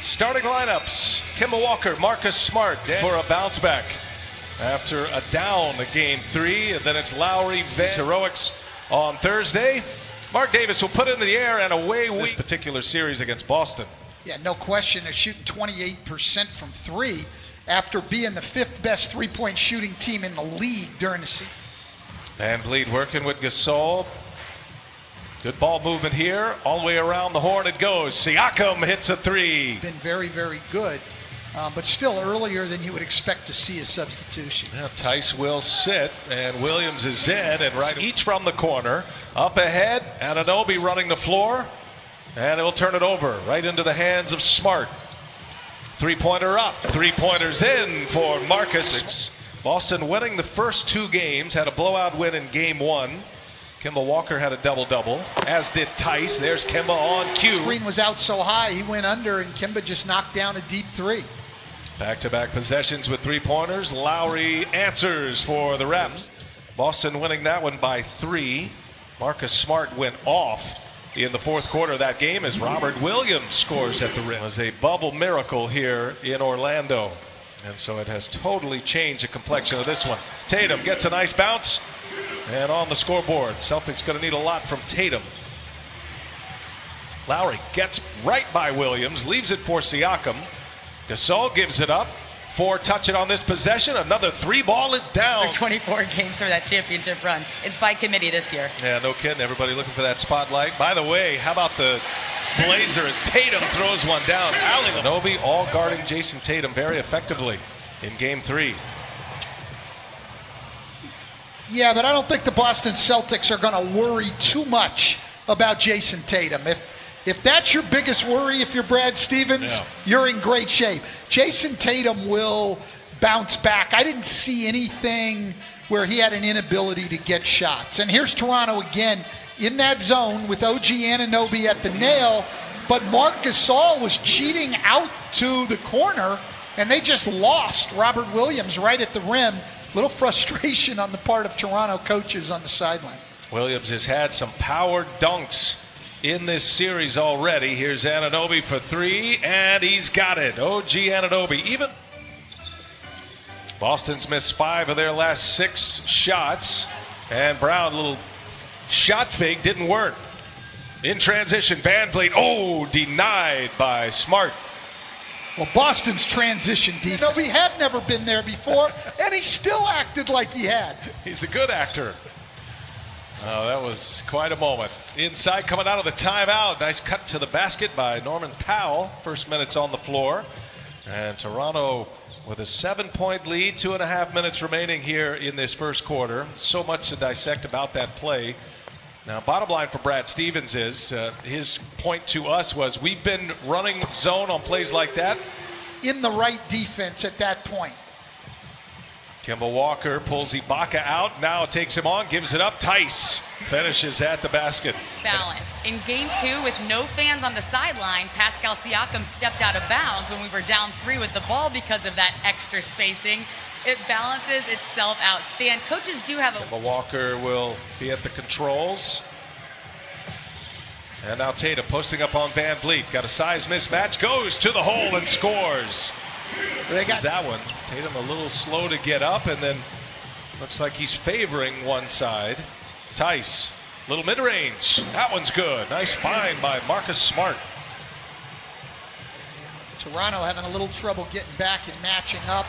Starting lineups, Kemba Walker, Marcus Smart for a bounce back after a down in Game 3, and then it's Lowry, heroics on Thursday. Mark Davis will put it in the air and away this particular series against Boston. Yeah, no question. They're shooting 28% from three after being the fifth best three-point shooting team in the league during the season. Van Vliet working with Gasol. Good ball movement here. All the way around the horn it goes. Siakam hits a three. Been very, very good, but still earlier than you would expect to see a substitution. Yeah, Tice will sit, and Williams is in, and right each from the corner. Up ahead, Anunoby running the floor, and he'll turn it over right into the hands of Smart. Three-pointer up, three-pointers in for Marcus. Boston winning the first two games, had a blowout win in Game 1. Kemba Walker had a double-double, as did Tice. There's Kemba on cue. Screen was out so high, he went under, and Kemba just knocked down a deep three. Back-to-back possessions with three-pointers. Lowry answers for the Raps. Boston winning that one by 3. Marcus Smart went off in the fourth quarter of that game as Robert Williams scores at the rim. It was a bubble miracle here in Orlando, and so it has totally changed the complexion of this one. Tatum gets a nice bounce. And on the scoreboard, Celtics going to need a lot from Tatum. Lowry gets right by Williams, leaves it for Siakam. Gasol gives it up. 4 touch it on this possession. Another 3 ball is down. They're 24 games for that championship run. It's by committee this year. Yeah, no kidding. Everybody looking for that spotlight. By the way, how about the blazer as Tatum throws one down? Anunoby all guarding Jason Tatum very effectively in Game 3. Yeah, but I don't think the Boston Celtics are going to worry too much about Jason Tatum. If that's your biggest worry, if you're Brad Stevens, you're in great shape. Jason Tatum will bounce back. I didn't see anything where he had an inability to get shots. And here's Toronto again in that zone with OG Anunoby at the nail, but Marc Gasol was cheating out to the corner, and they just lost Robert Williams right at the rim. Little frustration on the part of Toronto coaches on the sideline. Williams has had some power dunks in this series already. Here's Anunoby for 3, and he's got it. OG Anunoby. Even Boston's missed 5 of their last 6 shots, and Brown, little shot fake, didn't work. In transition, Van Vliet, denied by Smart. Well, Boston's transition defense. He had never been there before, and he still acted like he had. He's a good actor. Oh, that was quite a moment. Inside, coming out of the timeout. Nice cut to the basket by Norman Powell. First minutes on the floor. And Toronto with a 7-point lead, 2.5 minutes remaining here in this first quarter. So much to dissect about that play. Now, bottom line for Brad Stevens is his point to us was we've been running zone on plays like that. In the right defense at that point. Kemba Walker pulls Ibaka out. Now takes him on, gives it up. Tice finishes at the basket. Balance. In Game 2, with no fans on the sideline, Pascal Siakam stepped out of bounds when we were down 3 with the ball because of that extra spacing. It balances itself out. Stan, coaches do have a... Kemba Walker will be at the controls. And now Tatum posting up on Van Vliet. Got a size mismatch. Goes to the hole and scores. They got that one. Tatum a little slow to get up, and then looks like he's favoring one side. Tice, little mid-range. That one's good. Nice find by Marcus Smart. Toronto having a little trouble getting back and matching up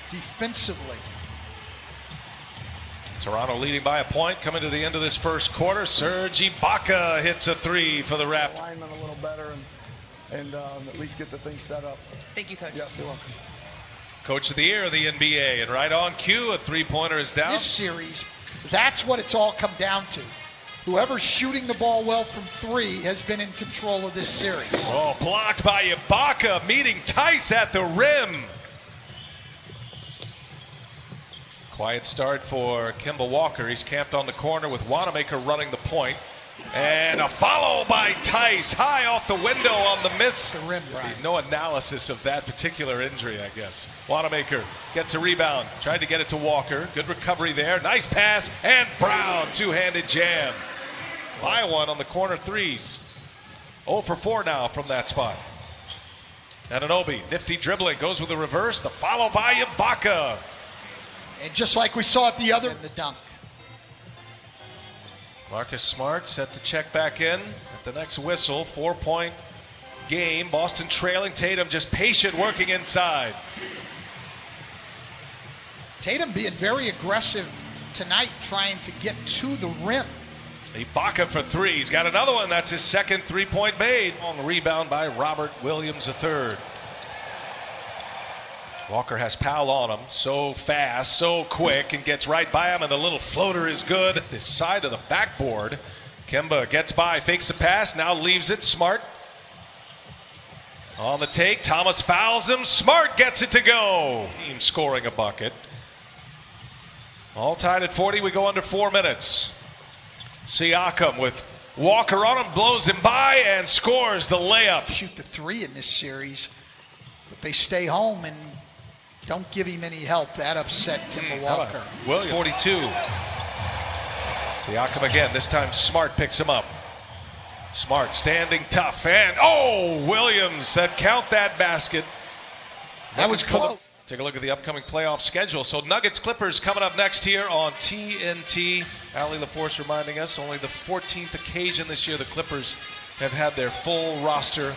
defensively. Toronto leading by a point coming to the end of this first quarter. Serge Ibaka hits a 3 for the Raptors. Alignment a little better and at least get the thing set up. Thank you, Coach. Yeah, you're welcome. Coach of the year of the NBA, and right on cue, a 3-pointer is down. This series, that's what it's all come down to. Whoever's shooting the ball well from 3 has been in control of this series. Oh, blocked by Ibaka, meeting Tice at the rim. Quiet start for Kemba Walker. He's camped on the corner with Wanamaker running the point. And a follow by Tice, high off the window on the miss. The rim, Brian. No analysis of that particular injury, I guess. Wanamaker gets a rebound, tried to get it to Walker. Good recovery there, nice pass, and Brown, two-handed jam. By one on the corner threes. 0 for 4 now from that spot. Anunoby, nifty dribbling, goes with the reverse, the follow by Ibaka. And just like we saw at the other, the dunk. Marcus Smart set to check back in at the next whistle. 4-point game. Boston trailing. Tatum just patient, working inside. Tatum being very aggressive tonight, trying to get to the rim. Ibaka for three. He's got another one. That's his second three-point made. Long rebound by Robert Williams III. Walker has Powell on him. So fast, so quick, and gets right by him, and the little floater is good. This side of the backboard. Kemba gets by, fakes the pass, now leaves it. Smart on the take. Thomas fouls him. Smart gets it to go. Team scoring a bucket. All tied at 40. We go under 4 minutes. Siakam with Walker on him, blows him by, and scores the layup. Shoot the three in this series, but they stay home and don't give him any help. That upset Kemba Walker. Williams, 42. Siakam again, this time Smart picks him up. Smart standing tough, and Williams said count that basket. That was close. Take a look at the upcoming playoff schedule. So Nuggets Clippers coming up next here on TNT. Allie LaForce reminding us only the 14th occasion this year the Clippers have had their full roster.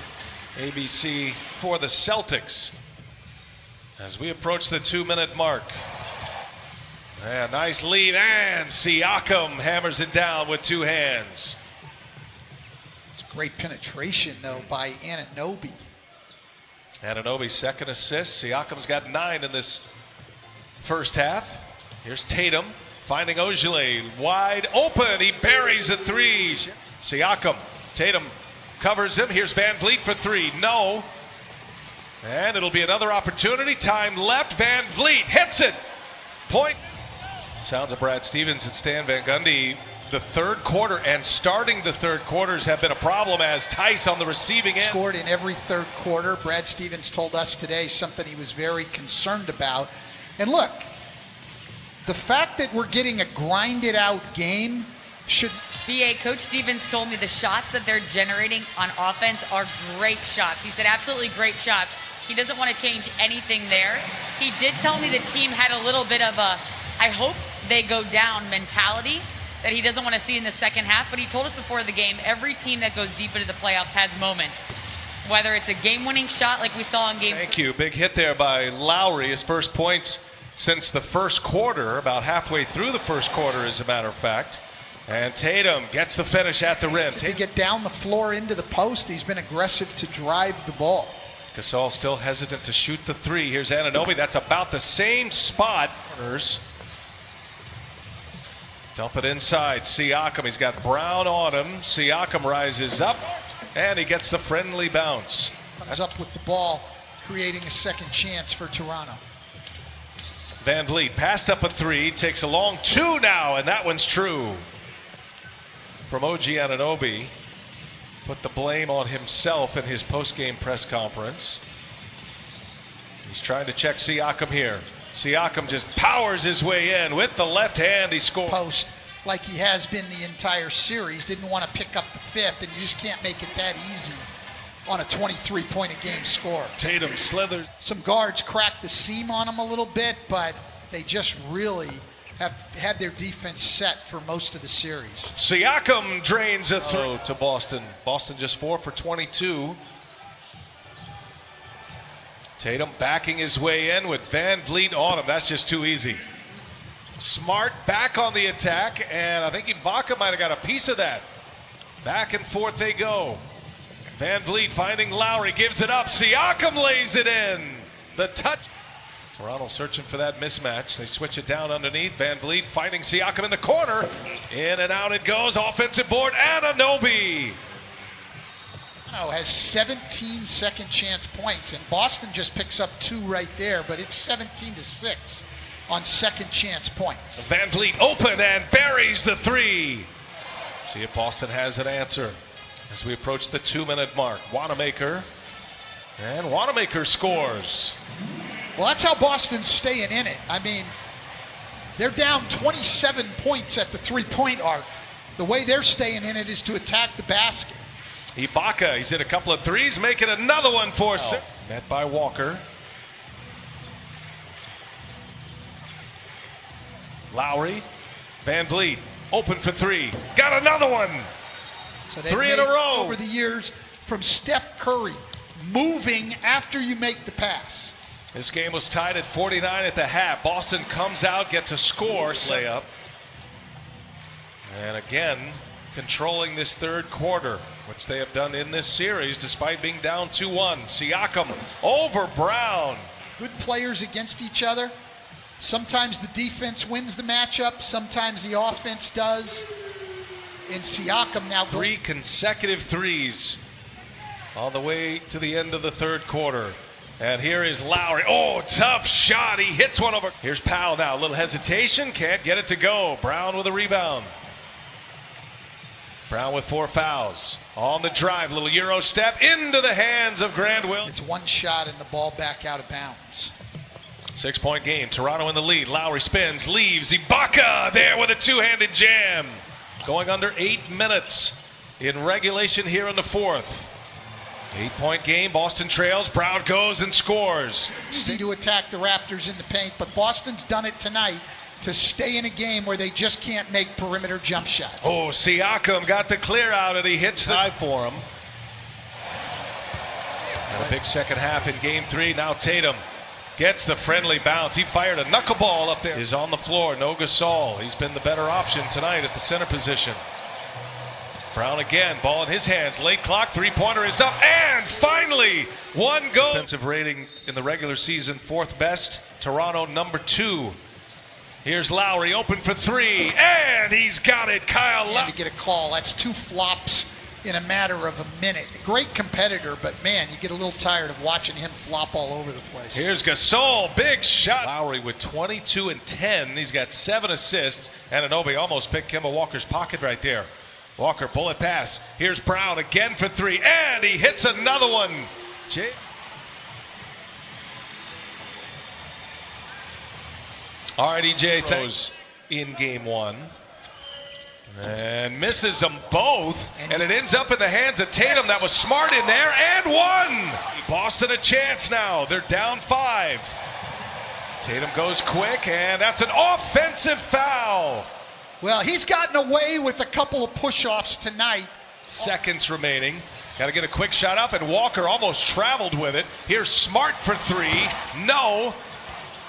ABC for the Celtics. As we approach the 2-minute mark. Yeah, nice lead, and Siakam hammers it down with two hands. It's great penetration though by Anunoby. Anunoby's second assist. Siakam's got 9 in this first half. Here's Tatum finding Ojale wide open. He buries a three. Siakam, Tatum covers him. Here's Van Vliet for three. No. And it'll be another opportunity. Time left. Van Vliet hits it. Point. Sounds of Brad Stevens and Stan Van Gundy. The third quarter and starting the third quarters have been a problem as Tice on the receiving end. Scored in every third quarter. Brad Stevens told us today something he was very concerned about. And look, the fact that we're getting a grinded out game should... BA, Coach Stevens told me the shots that they're generating on offense are great shots. He said absolutely great shots. He doesn't want to change anything there. He did tell me the team had a little bit of a, I hope they go down mentality that he doesn't want to see in the second half, but he told us before the game, every team that goes deep into the playoffs has moments. Whether it's a game-winning shot like we saw in game... Thank you. Big hit there by Lowry. His first points since the first quarter, about halfway through the first quarter, as a matter of fact. And Tatum gets the finish at the rim. To get down the floor into the post, he's been aggressive to drive the ball. Gasol still hesitant to shoot the three. Here's Anunoby. That's about the same spot. Dump it inside. Siakam. He's got Brown on him. Siakam rises up, and he gets the friendly bounce. Comes up with the ball, creating a second chance for Toronto. Van Vliet passed up a three. Takes a long two now, and that one's true. From OG Anunoby. Put the blame on himself in his post-game press conference. He's trying to check Siakam here. Siakam just powers his way in with the left hand. He scores. Post like he has been the entire series. Didn't want to pick up the fifth, and you just can't make it that easy on a 23-point-a-game score. Tatum slithers. Some guards cracked the seam on him a little bit, but they just really have had their defense set for most of the series. Siakam drains a throw to Boston. Boston just 4 for 22. Tatum backing his way in with Van Vliet on him. That's just too easy. Smart back on the attack, and I think Ibaka might have got a piece of that. Back and forth they go. Van Vliet finding Lowry, gives it up. Siakam lays it in. The touch. Toronto searching for that mismatch. They switch it down underneath. Van Vliet finding Siakam in the corner. In and out it goes. Offensive board. Anunoby. Has 17 second chance points, and Boston just picks up 2 right there, but it's 17-6 on second chance points. Van Vliet open and buries the three. See if Boston has an answer as we approach the 2-minute mark. Wanamaker, and Wanamaker scores. Well, that's how Boston's staying in it. I mean, they're down 27 points at the 3-point arc. The way they're staying in it is to attack the basket. Ibaka, he's hit a couple of threes, making another one for six. Met by Walker. Lowry, Van Vliet, open for three. Got another one. So Three in a row. Over the years from Steph Curry, moving after you make the pass. This game was tied at 49 at the half. Boston comes out, gets a score, layup. And again, controlling this third quarter, which they have done in this series despite being down 2-1. Siakam over Brown. Good players against each other. Sometimes the defense wins the matchup. Sometimes the offense does. And Siakam now... Three consecutive threes on the way to the end of the third quarter. And here is Lowry. Oh, tough shot. He hits one over. Here's Powell now. A little hesitation. Can't get it to go. Brown with a rebound. Brown with 4 fouls. On the drive. Little Euro step into the hands of Grant Will. It's one shot and the ball back out of bounds. 6-point game. Toronto in the lead. Lowry spins. Leaves. Ibaka there with a two-handed jam. Going under 8 minutes in regulation here in the fourth. 8-point game. Boston trails. Brown goes and scores. Easy to attack the Raptors in the paint, but Boston's done it tonight to stay in a game where they just can't make perimeter jump shots. Oh, Siakam got the clear out and he hits the dive for him. And a big second half in game 3. Now Tatum gets the friendly bounce. He fired a knuckleball up there. He's on the floor. No Gasol. He's been the better option tonight at the center position. Brown again, ball in his hands, late clock, three-pointer is up, and finally, one goal. Defensive rating in the regular season, 4th best. Toronto, number 2. Here's Lowry, open for 3, and he's got it. Kyle Lowry. To get a call, that's 2 flops in a matter of a minute. Great competitor, but man, you get a little tired of watching him flop all over the place. Here's Gasol, big shot. Lowry with 22 and 10. He's got 7 assists. Anunoby almost picked Kemba Walker's pocket right there. Walker, bullet pass. Here's Brown again for 3, and he hits another one. All right, EJ throws in game 1. And misses them both, and it ends up in the hands of Tatum. That was smart in there, and one. Boston a chance now. They're down 5. Tatum goes quick, and that's an offensive foul. Well, he's gotten away with a couple of push-offs tonight. Seconds remaining. Got to get a quick shot up, and Walker almost traveled with it. Here's Smart for 3. No.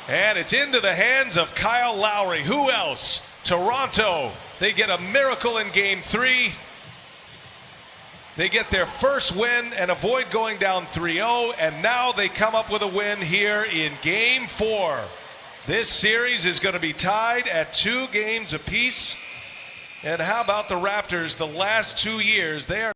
And it's into the hands of Kyle Lowry. Who else? Toronto. They get a miracle in game 3. They get their first win and avoid going down 3-0, and now they come up with a win here in game 4. This series is going to be tied at 2 games apiece. And how about the Raptors the last 2 years? They are